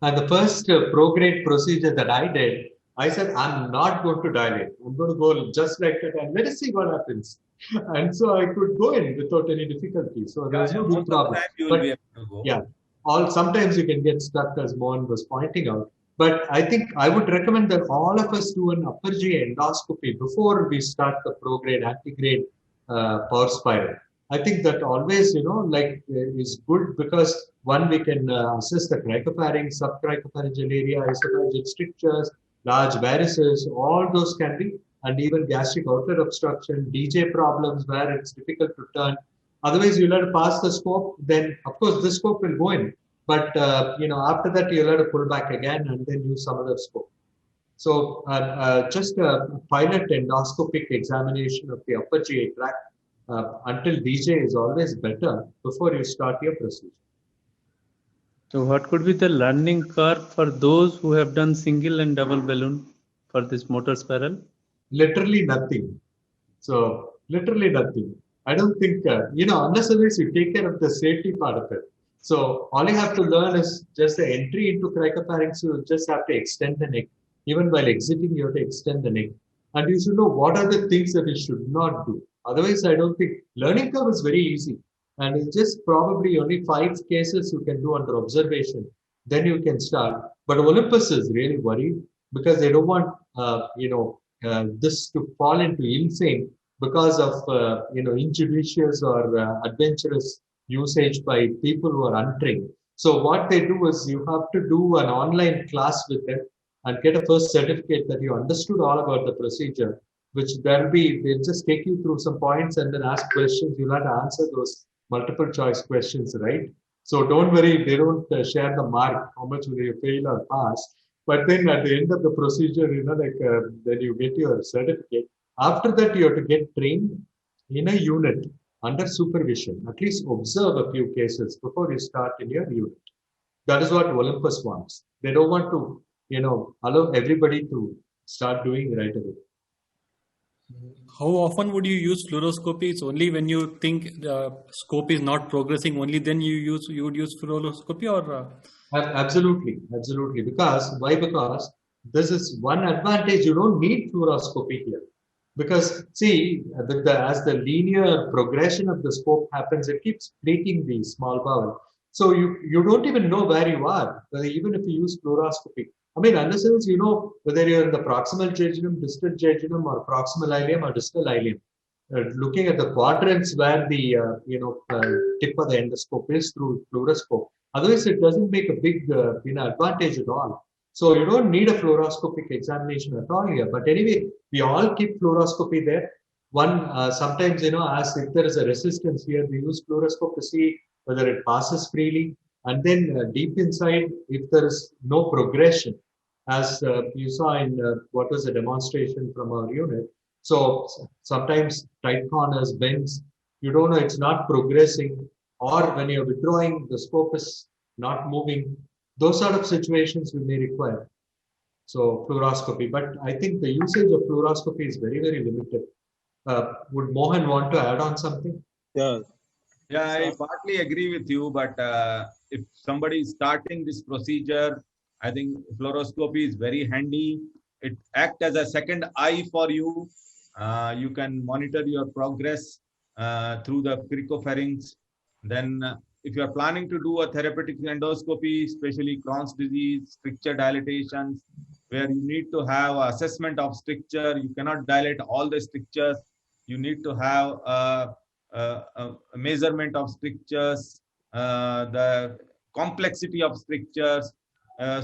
And the first prograde procedure that I did, I said, I'm not going to dilate. I'm going to go just like that, and let us see what happens. And so I could go in without any difficulty. So there's no big problem. Sometimes you can get stuck, as Mohan was pointing out. But I think I would recommend that all of us do an upper GI endoscopy before we start the prograde, antegrade power spiral. I think that always, is good, because one, we can assess the cricopharynx, subcricopharyngeal area, esophageal strictures, large varices, all those can be, and even gastric outlet obstruction, DJ problems where it's difficult to turn. Otherwise, you'll have to pass the scope, then of course the scope will go in. But, after that, you'll have to pull back again and then use some other scope. So just a pilot endoscopic examination of the upper GI tract until DJ is always better before you start your procedure. So what could be the learning curve for those who have done single and double balloon for this motor spiral? Literally nothing. So literally nothing. I don't think, unless you take care of the safety part of it. So all you have to learn is just the entry into cricopharynx. You just have to extend the neck. Even while exiting, you have to extend the neck. And you should know what are the things that you should not do. Otherwise, I don't think learning curve is very easy. And it's just probably only 5 cases you can do under observation. Then you can start. But Olympus is really worried because they don't want, this to fall into ill fame because of, injudicious or adventurous usage by people who are untrained. So what they do is you have to do an online class with them and get a first certificate that you understood all about the procedure, which they'll just take you through some points and then ask questions. You'll have to answer those multiple choice questions, right? So don't worry, they don't share the mark, how much will you fail or pass. But then at the end of the procedure, then you get your certificate. After that, you have to get trained in a unit under supervision, at least observe a few cases before you start in your unit. That is what Olympus wants. They don't want to, allow everybody to start doing right away. How often would you use fluoroscopy? It's only when you think the scope is not progressing, only then you would use fluoroscopy, or? Absolutely. Because why? Because this is one advantage. You don't need fluoroscopy here. Because see, as the linear progression of the scope happens, it keeps treating the small bowel. So you don't even know where you are, even if you use fluoroscopy. I mean, in the sense, whether you're in the proximal jejunum, distal jejunum, or proximal ileum or distal ileum. Looking at the quadrants where the tip of the endoscope is through fluoroscope. Otherwise, it doesn't make a big advantage at all. So you don't need a fluoroscopic examination at all here. But anyway, we all keep fluoroscopy there. Sometimes, as if there is a resistance here, we use fluoroscope to see whether it passes freely. And then deep inside, if there is no progression, as you saw in what was a demonstration from our unit. So sometimes tight corners, bends, you don't know, it's not progressing, or when you're withdrawing, the scope is not moving. Those sort of situations we may require. So fluoroscopy, but I think the usage of fluoroscopy is very, very limited. Would Mohan want to add on something? Yeah, I partly agree with you, but if somebody is starting this procedure, I think fluoroscopy is very handy. It acts as a second eye for you. You can monitor your progress through the cricopharynx. Then if you are planning to do a therapeutic endoscopy, especially Crohn's disease, stricture dilatations, where you need to have assessment of stricture, you cannot dilate all the strictures. You need to have a measurement of strictures, the complexity of strictures.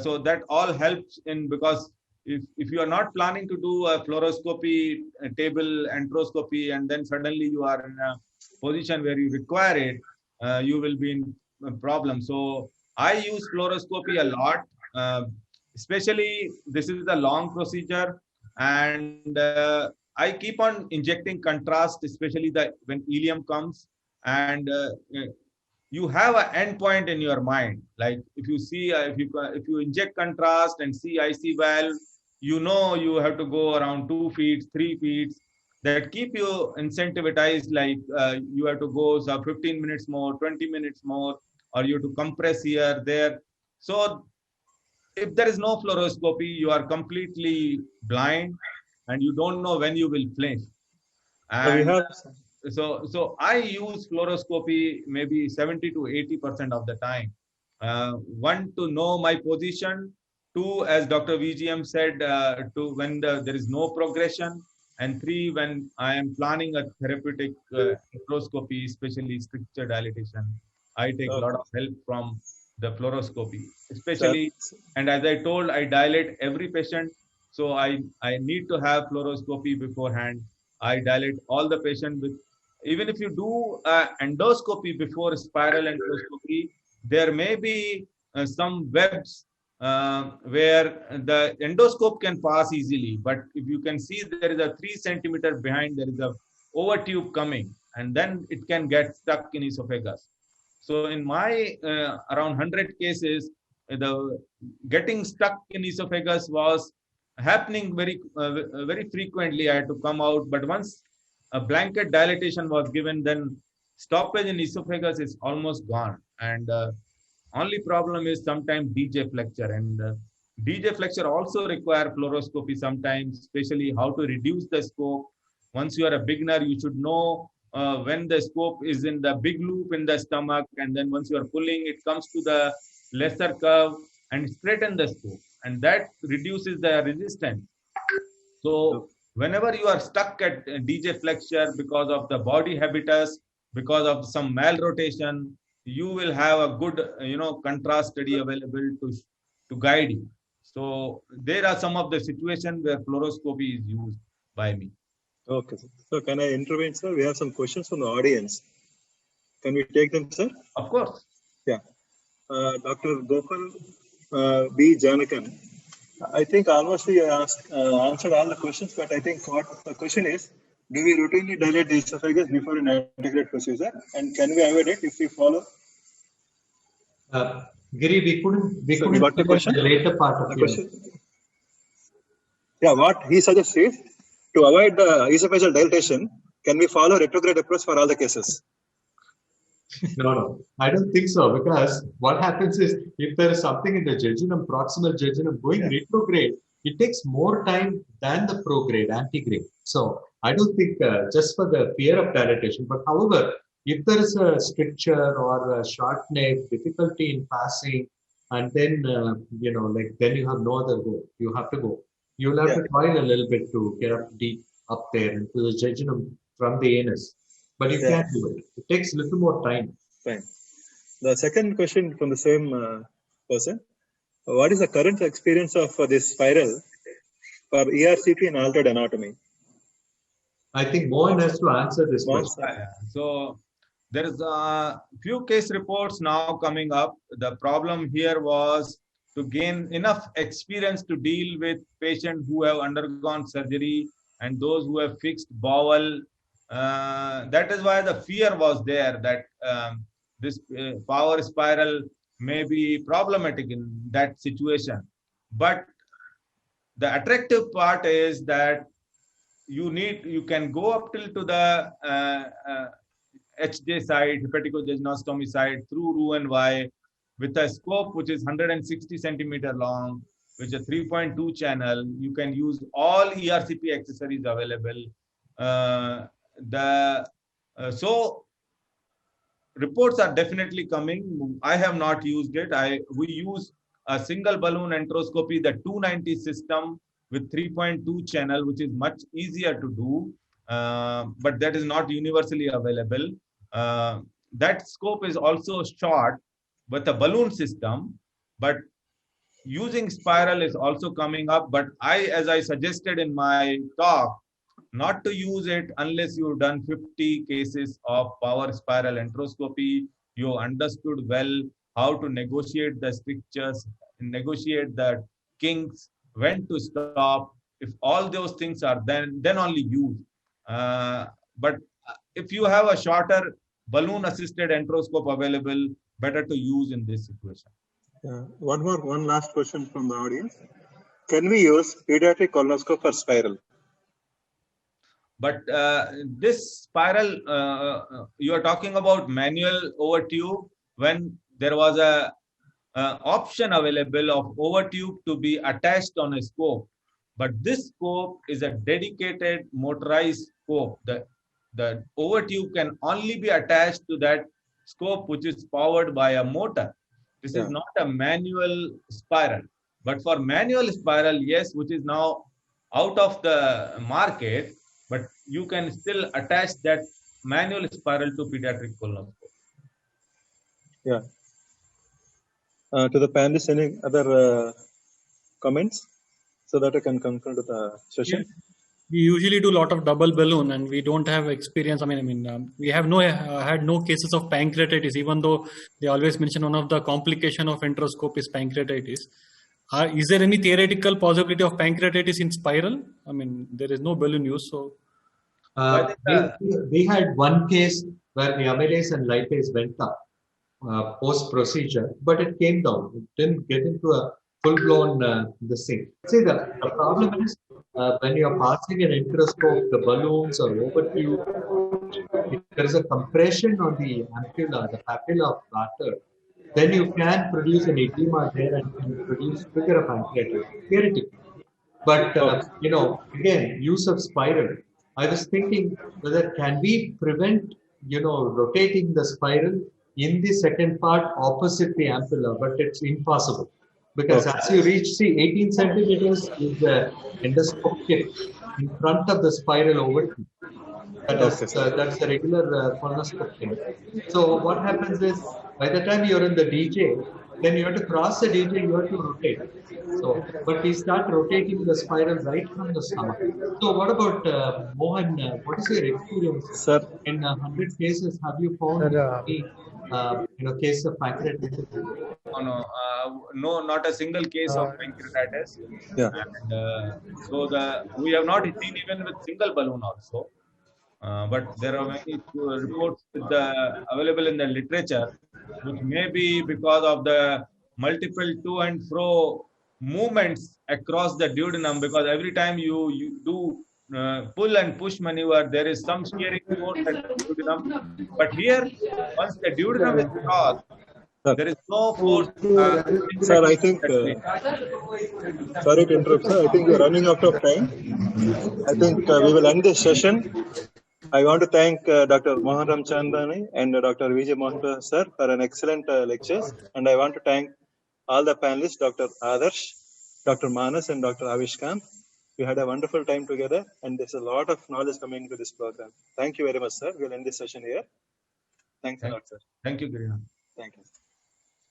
So that all helps in, because if you are not planning to do a fluoroscopy, a table enteroscopy, and then suddenly you are in a position where you require it, you will be in a problem. So I use fluoroscopy a lot, especially this is a long procedure, and I keep on injecting contrast, especially when ileum comes, and you have an endpoint in your mind. Like if you see, if you inject contrast and see IC valve, you know you have to go around 2 feet, 3 feet. That keep you incentivized, like you have to go 15 minutes more, 20 minutes more, or you have to compress here, there. So if there is no fluoroscopy, you are completely blind and you don't know when you will flinch. And so I use fluoroscopy maybe 70 to 80% of the time. One, to know my position. Two, as Dr. VGM said, to when there is no progression. And three, when I am planning a therapeutic fluoroscopy, especially stricture dilatation, I take a lot of help from the fluoroscopy, especially. And as I told, I dilate every patient. So I need to have fluoroscopy beforehand. I dilate all the patient with, even if you do endoscopy before spiral endoscopy, there may be some webs where the endoscope can pass easily, but if you can see there is a 3 centimeter behind, there is a over tube coming, and then it can get stuck in esophagus. So in my around 100 cases, the getting stuck in esophagus was happening very frequently. I had to come out, but once a blanket dilatation was given, then stoppage in esophagus is almost gone. And only problem is sometimes DJ flexure, and DJ flexure also require fluoroscopy sometimes, especially how to reduce the scope. Once you are a beginner, you should know when the scope is in the big loop in the stomach, and then once you are pulling, it comes to the lesser curve and straighten the scope, and that reduces the resistance. So whenever you are stuck at DJ flexure because of the body habitus, because of some malrotation, you will have a good, contrast study available to guide you. So there are some of the situations where fluoroscopy is used by me. Okay, sir. So can I intervene, sir? We have some questions from the audience. Can we take them, sir? Of course. Yeah. Dr. Gopal B. Janakan. I think almost we answered all the questions, but I think what the question is, do we routinely dilate the esophagus before an antegrade procedure? And can we avoid it if we follow? Giri, we couldn't you got the hear question? the later part of The your question? Yeah, what he suggests is to avoid the esophageal dilatation, can we follow retrograde approach for all the cases? No, I don't think so, because what happens is if there is something in the jejunum, proximal jejunum going retrograde, it takes more time than the prograde, antegrade. So I don't think just for the fear of dilatation, but however, if there is a stricture or a short neck, difficulty in passing, and then, then you have no other go. You have to go. You'll have to toil a little bit to get up deep up there into the jejunum from the anus. But you can do it. It takes a little more time. Fine. The second question from the same person. What is the current experience of this spiral for ERCP and altered anatomy? I think Mohan has to answer this question. So there is a few case reports now coming up. The problem here was to gain enough experience to deal with patients who have undergone surgery and those who have fixed bowel. That is why the fear was there that this power spiral may be problematic in that situation. But the attractive part is that you can go up till to the HJ side, hepaticojejunostomy side through Roux-en-Y with a scope which is 160 centimeter long, which is a 3.2 channel. You can use all ERCP accessories available. So reports are definitely coming. I have not used it. We use a single balloon enteroscopy, the 290 system with 3.2 channel, which is much easier to do, but that is not universally available. That scope is also short with a balloon system, but using spiral is also coming up. But as I suggested in my talk, not to use it unless you've done 50 cases of power spiral enteroscopy. You understood well how to negotiate the strictures, negotiate the kinks, when to stop. If all those things are then only use. But if you have a shorter balloon assisted enteroscope available, better to use in this situation. One last question from the audience. Can we use pediatric colonoscope for spiral? But this spiral, you are talking about manual over tube when there was a option available of over tube to be attached on a scope. But this scope is a dedicated motorized scope. The over tube can only be attached to that scope which is powered by a motor. This is not a manual spiral. But for manual spiral, yes, which is now out of the market, but you can still attach that manual spiral to pediatric colonoscope. Yeah. To the panelists, any other comments so that I can conclude the session? Yeah. We usually do a lot of double balloon, and we don't have experience. We have had no cases of pancreatitis, even though they always mention one of the complication of enteroscope is pancreatitis. Is there any theoretical possibility of pancreatitis in spiral? There is no balloon use, so. We had one case where the amylase and lipase went up post procedure, but it came down. It didn't get into a full-blown this thing. See, the problem is when you're passing an enteroscope, the balloons are over if there is a compression on the ampulla, the papilla of Vater, then you can produce an edema there and can produce figure of pancreatitis, theoretically. But, again, use of spiral. I was thinking whether can we prevent, rotating the spiral in the second part opposite the ampulla, but it's impossible. Because as you reach, 18 centimeters is the endoscopic in front of the spiral over. That's the regular colonoscope thing. So what happens is, by the time you're in the DJ, then you have to cross the DJ, you have to rotate. So, but we start rotating the spiral right from the stomach. So what about Mohan? What is your experience? Sir, in 100 cases, have you found any case of pancreatitis? No, not a single case of pancreatitis. Yeah. And we have not seen even with single balloon also. But there are many reports available in the literature, which may be because of the multiple to and fro movements across the duodenum, because every time you do pull and push maneuver, there is some shearing force at the duodenum. But here, once the duodenum is crossed, there is no force. Sir, I think, sorry to interrupt, sir. I think we're running out of time. I think we will end this session. I want to thank Dr. Mohan Ramchandani and Dr. Vijay Mohan sir for an excellent lectures. And I want to thank all the panelists, Dr. Adarsh, Dr. Manas, and Dr. Avishkant. We had a wonderful time together, and there's a lot of knowledge coming into this program. Thank you very much, sir. We'll end this session here. Thanks a lot, sir. Thank you, Girinan. Thank you.